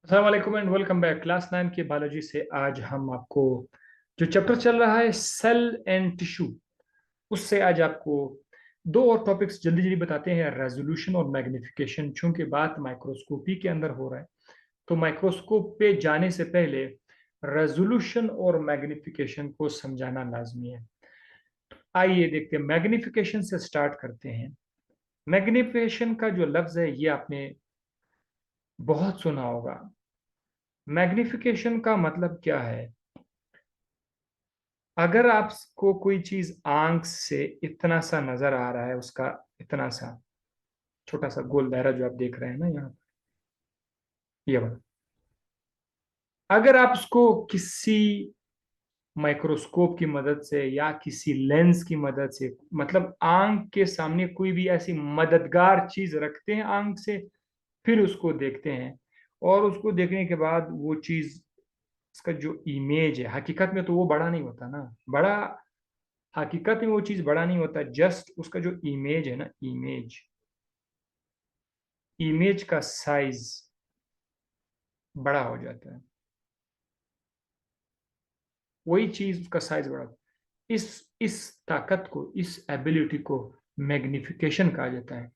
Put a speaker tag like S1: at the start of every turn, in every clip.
S1: अस्सलाम वालेकुम and welcome back. Class 9 के बायोलॉजी से आज हम आपको जो चैप्टर चल रहा है सेल एंड टिश्यू, उससे आज आपको दो और टॉपिक्स जल्दी जल्दी बताते हैं। रेजोल्यूशन और मैग्निफिकेशन। चूंकि बात माइक्रोस्कोपी के अंदर हो रहा है तो माइक्रोस्कोप पे जाने से पहले रेजोल्यूशन और मैग्निफिकेशन को समझाना लाजमी है। आइए देखते हैं, मैग्निफिकेशन से स्टार्ट करते हैं। मैग्निफिकेशन का जो लफ्ज है ये आपने बहुत सुना होगा। मैग्निफिकेशन का मतलब क्या है? अगर आपको कोई चीज आंख से इतना सा नजर आ रहा है, उसका इतना सा छोटा सा गोल दायरा जो आप देख रहे हैं ना यहाँ, ये वाला, अगर आप उसको किसी माइक्रोस्कोप की मदद से या किसी लेंस की मदद से, मतलब आंख के सामने कोई भी ऐसी मददगार चीज रखते हैं आंख से, फिर उसको देखते हैं, और उसको देखने के बाद वो चीज, उसका जो इमेज है, हकीकत में तो वो बड़ा नहीं होता ना, बड़ा हकीकत में वो चीज बड़ा नहीं होता, जस्ट उसका जो इमेज है ना, इमेज इमेज का साइज बड़ा हो जाता है। वही चीज उसका साइज बड़ा, इस ताकत को, इस एबिलिटी को मैग्निफिकेशन कहा जाता है।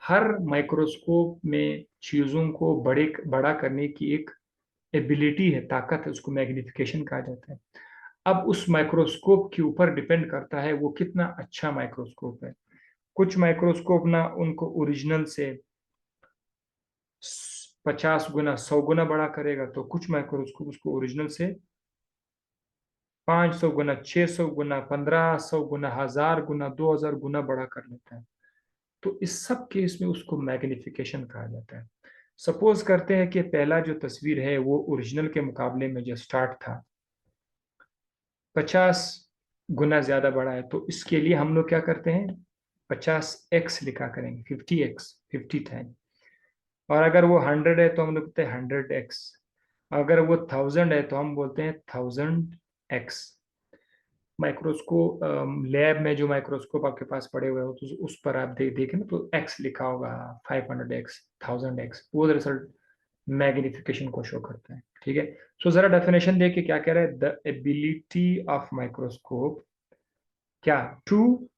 S1: हर माइक्रोस्कोप में चीजों को बड़ा करने की एक एबिलिटी है, ताकत है, उसको मैग्निफिकेशन कहा जाता है। अब उस माइक्रोस्कोप के ऊपर डिपेंड करता है वो कितना अच्छा माइक्रोस्कोप है। कुछ माइक्रोस्कोप ना उनको ओरिजिनल से 50 गुना 100 गुना बड़ा करेगा, तो कुछ माइक्रोस्कोप उसको ओरिजिनल से 500 गुना, 600 गुना, 1500 गुना, 1000 गुना, 2000 गुना बड़ा कर लेता है। तो इस सब केस में उसको मैग्निफिकेशन कहा जाता है। सपोज करते हैं कि पहला जो तस्वीर है वो ओरिजिनल के मुकाबले में जो स्टार्ट था 50 गुना ज्यादा बड़ा है, तो इसके लिए हम लोग क्या करते हैं, 50x लिखा करेंगे, 50x, 50 टाइम। और अगर वो 100 है तो हम लोग बोलते हैं 100x। अगर वो 1000 है तो हम बोलते हैं 1000x। माइक्रोस्कोप लैब में जो माइक्रोस्कोप आपके पास पड़े हुए हो तो उस पर आप देखें ना, तो एक्स लिखा होगा, 500x, 1000x, वो दरअसल मैग्निफिकेशन को शो करता है। ठीक है। सो जरा डेफिनेशन देख के क्या कह रहा है, द एबिलिटी ऑफ माइक्रोस्कोप, क्या, to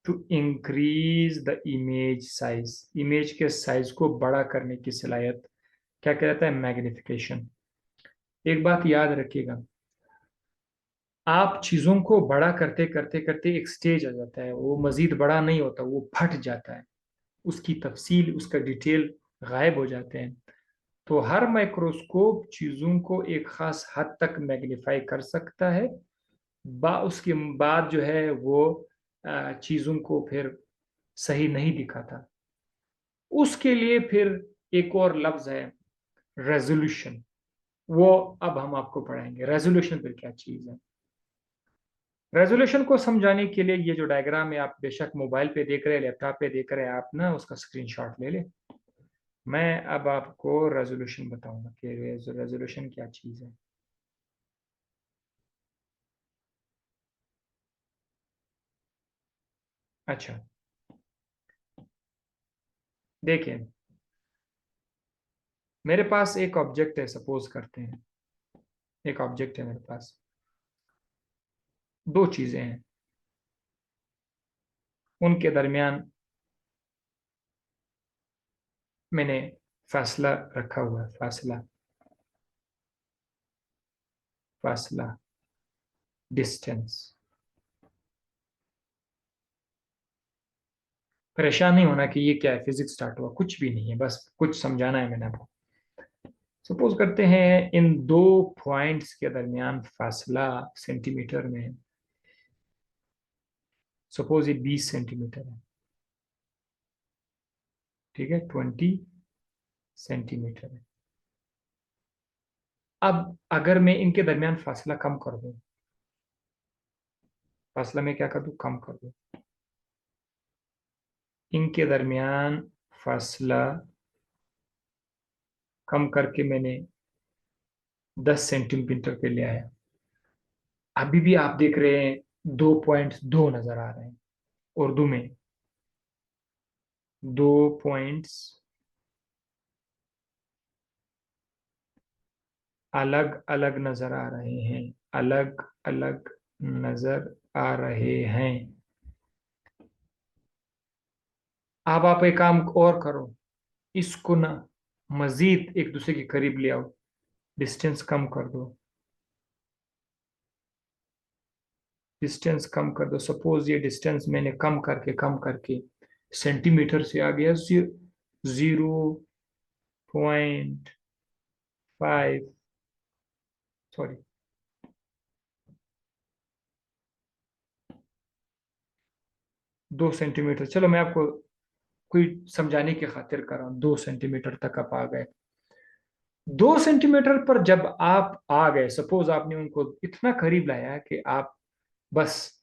S1: to increase the image size, image के साइज को बड़ा करने की सलाहियत क्या कहता है, मैग्निफिकेशन। एक बात याद रखिएगा, आप चीजों को बड़ा करते करते करते एक स्टेज आ जाता है, वो मजीद बड़ा नहीं होता, वो फट जाता है, उसकी तफसील, उसका डिटेल गायब हो जाते हैं। तो हर माइक्रोस्कोप चीजों को एक खास हद तक मैग्नीफाई कर सकता है, उसके बाद जो है वो चीजों को फिर सही नहीं दिखाता। उसके लिए फिर एक और लफ्ज है, रेजोल्यूशन। वो अब हम आपको पढ़ाएंगे रेजोल्यूशन फिर क्या चीज है। रेजोल्यूशन को समझाने के लिए ये जो डायग्राम है, आप बेशक मोबाइल पे देख रहे हैं, लैपटॉप पे देख रहे हैं, आप ना उसका स्क्रीनशॉट ले लें। मैं अब आपको रेजोल्यूशन बताऊंगा कि रेजोल्यूशन क्या चीज है। अच्छा, देखिए, मेरे पास एक ऑब्जेक्ट है, सपोज करते हैं एक ऑब्जेक्ट है मेरे पास, दो चीजें हैं, उनके दरमियान मैंने फासला रखा हुआ है, फासला, फासला, डिस्टेंस। परेशान नहीं होना कि ये क्या है, फिजिक्स स्टार्ट हुआ, कुछ भी नहीं है, बस कुछ समझाना है मैंने आपको। सपोज करते हैं इन दो पॉइंट्स के दरमियान फासला सेंटीमीटर में है। सपोज ये 20 सेंटीमीटर है, ठीक है, 20 सेंटीमीटर है। अब अगर मैं इनके दरमियान फासला कम कर दूं, फासला में क्या कर दूं, कम कर दूं, इनके दरमियान फासला कम करके मैंने 10 सेंटीमीटर पे ले आया। अभी भी आप देख रहे हैं 2.2 नजर आ रहे हैं, उर्दू में 2 पॉइंट्स अलग अलग नजर आ रहे हैं, अलग अलग नजर आ रहे हैं। अब आप एक काम और करो, इसको ना मजीद एक दूसरे के करीब ले आओ, डिस्टेंस कम कर दो, डिस्टेंस कम कर दो। सपोज ये डिस्टेंस मैंने कम करके सेंटीमीटर से आ गया 0.5, सॉरी 2 सेंटीमीटर। चलो मैं आपको कोई समझाने की खातिर कर रहा हूँ, 2 सेंटीमीटर तक आप आ गए। 2 सेंटीमीटर पर जब आप आ गए, सपोज आपने उनको इतना करीब लाया कि आप बस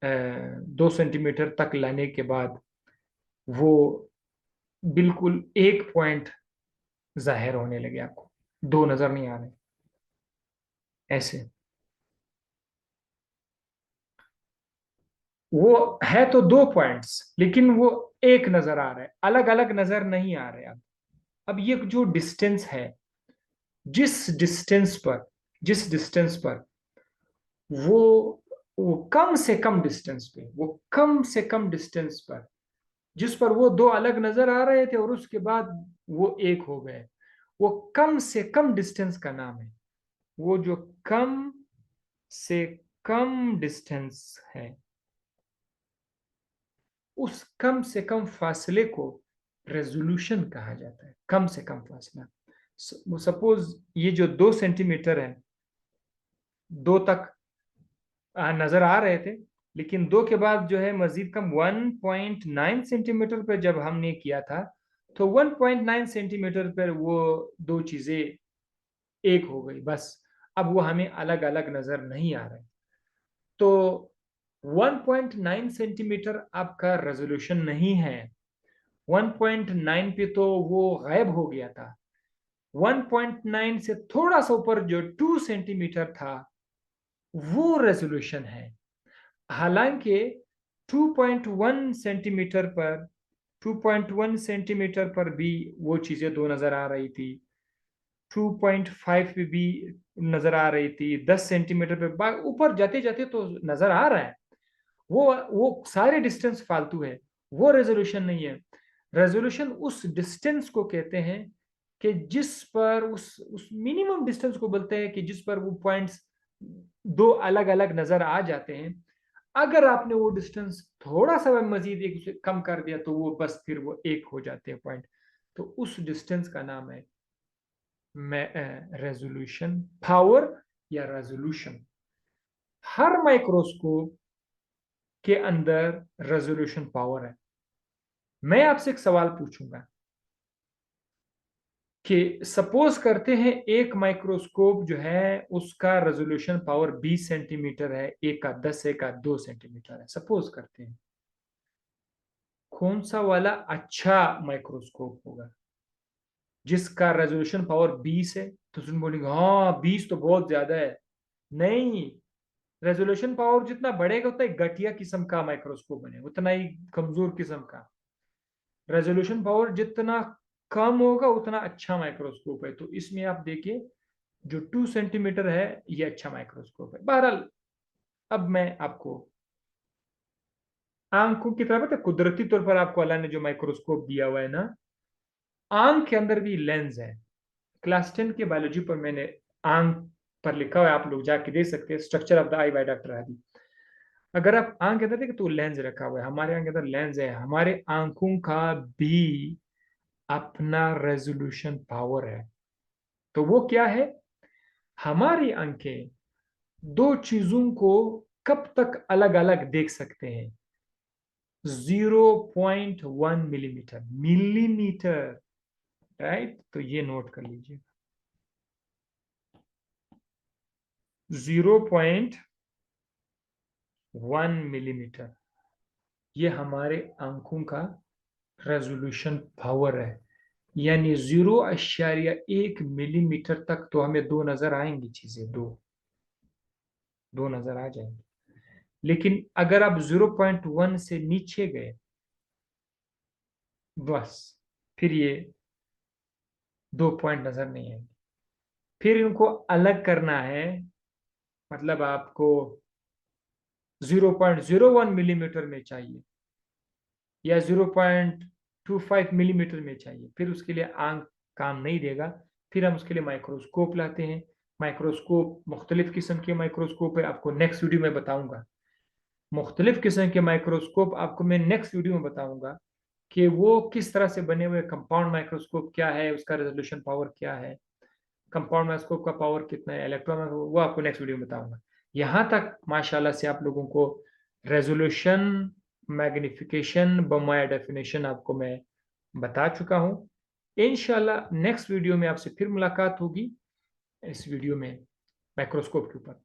S1: 2 सेंटीमीटर तक लाने के बाद वो बिल्कुल एक पॉइंट जाहिर होने लगे आपको, दो नजर नहीं आ रहे ऐसे। वो है तो 2 पॉइंट्स, लेकिन वो एक नजर आ रहा है, अलग अलग नजर नहीं आ रहे। अब ये जो डिस्टेंस है, जिस डिस्टेंस पर जिस डिस्टेंस पर वो वो कम से कम डिस्टेंस पे, वो कम से कम डिस्टेंस पर जिस पर वो दो अलग नजर आ रहे थे और उसके बाद वो एक हो गए, वो कम से कम डिस्टेंस का नाम है। वो जो कम से कम डिस्टेंस है, उस कम से कम फासले को रेजोल्यूशन कहा जाता है। कम से कम फासला, सपोज ये जो 2 सेंटीमीटर है, दो तक नजर आ रहे थे, लेकिन दो के बाद जो है मजीद कम 1.9 सेंटीमीटर पर जब हमने किया था, तो 1.9 सेंटीमीटर पर वो दो चीजें एक हो गई बस। अब वो हमें अलग अलग नजर नहीं आ रहे। तो 1.9 सेंटीमीटर आपका रेजोल्यूशन नहीं है, 1.9 पे तो वो गायब हो गया था। 1.9 से थोड़ा सा ऊपर जो 2 सेंटीमीटर था, वो रेजोल्यूशन है। हालांकि 2.1 सेंटीमीटर पर 2.1 सेंटीमीटर पर भी वो चीजें दो नजर आ रही थी, 2.5 पे भी नजर आ रही थी, 10 सेंटीमीटर पे ऊपर जाते जाते तो नजर आ रहा है। वो सारे डिस्टेंस फालतू है, वो रेजोल्यूशन नहीं है। रेजोल्यूशन उस डिस्टेंस को कहते हैं कि जिस पर उस मिनिमम डिस्टेंस को बोलते हैं कि जिस पर वो पॉइंट्स दो अलग अलग नजर आ जाते हैं। अगर आपने वो डिस्टेंस थोड़ा सा मजीद एक से कम कर दिया तो वो बस फिर वो एक हो जाते हैं पॉइंट। तो उस डिस्टेंस का नाम है रेजोल्यूशन पावर या रेजोल्यूशन। हर माइक्रोस्कोप के अंदर रेजोल्यूशन पावर है। मैं आपसे एक सवाल पूछूंगा कि सपोज करते हैं एक माइक्रोस्कोप जो है उसका रेजोल्यूशन पावर 20 सेंटीमीटर है, एक का 10, एक का 2 सेंटीमीटर है, सपोज करते हैं। कौन सा वाला अच्छा माइक्रोस्कोप होगा? जिसका रेजोल्यूशन पावर 20 है? तो तुम बोलेंगे हाँ 20 तो बहुत ज्यादा है। नहीं, रेजोल्यूशन पावर जितना बढ़ेगा उतना ही घटिया किस्म का माइक्रोस्कोप बने, उतना ही कमजोर किस्म का। रेजोल्यूशन पावर जितना कम होगा उतना अच्छा माइक्रोस्कोप है। तो इसमें आप देखिए, जो 2 सेंटीमीटर है ये अच्छा माइक्रोस्कोप है। बहरहाल, अब मैं आपको आंखों की तरफ, पता है, कुदरती तौर पर आपको अल्लाह ने जो माइक्रोस्कोप दिया हुआ है ना, आंख के अंदर भी लेंस है। क्लास 10 के बायोलॉजी पर मैंने आंख पर लिखा हुआ है, आप लोग जाके देख सकते हैं, structure of the I by doctor Hadi. अगर आप आंख के अंदर देखें तो लेंस रखा हुआ है, हमारे आंख के अंदर लेंस है। हमारे आंखों का भी अपना रेजोल्यूशन पावर है। तो वो क्या है? हमारी आंखें दो चीजों को कब तक अलग अलग देख सकते हैं? 0.1 मिलीमीटर, राइट? तो ये नोट कर लीजिए, 0.1 मिलीमीटर, ये हमारे आंखों का रेजोल्यूशन पावर है। यानी 0.1 मिलीमीटर तक तो हमें दो नजर आएंगी चीजें, दो दो नजर आ जाएंगी। लेकिन अगर आप 0.1 से नीचे गए, बस फिर ये दो पॉइंट नजर नहीं आएंगे। फिर इनको अलग करना है, मतलब आपको 0.01 मिलीमीटर में चाहिए या 0.25 मिलीमीटर में चाहिए, फिर उसके लिए आंख काम नहीं देगा। फिर हम उसके लिए माइक्रोस्कोप लाते हैं। माइक्रोस्कोप मुख्तलिफ किस्म के माइक्रोस्कोप है, आपको नेक्स्ट वीडियो में बताऊंगा। मुख्तलिफ किस्म के माइक्रोस्कोप आपको मैं नेक्स्ट वीडियो में बताऊंगा कि वो किस तरह से बने हुए। कंपाउंड माइक्रोस्कोप क्या है, उसका रेजोल्यूशन पावर क्या है, कंपाउंड माइक्रोस्कोप का पावर कितना है, इलेक्ट्रॉन, वो आपको नेक्स्ट वीडियो में बताऊंगा। यहाँ तक माशाल्लाह से आप लोगों को रेजोल्यूशन, मैग्निफिकेशन, बमाया डेफिनेशन आपको मैं बता चुका हूँ। इंशाल्लाह नेक्स्ट वीडियो में आपसे फिर मुलाकात होगी, इस वीडियो में माइक्रोस्कोप के ऊपर।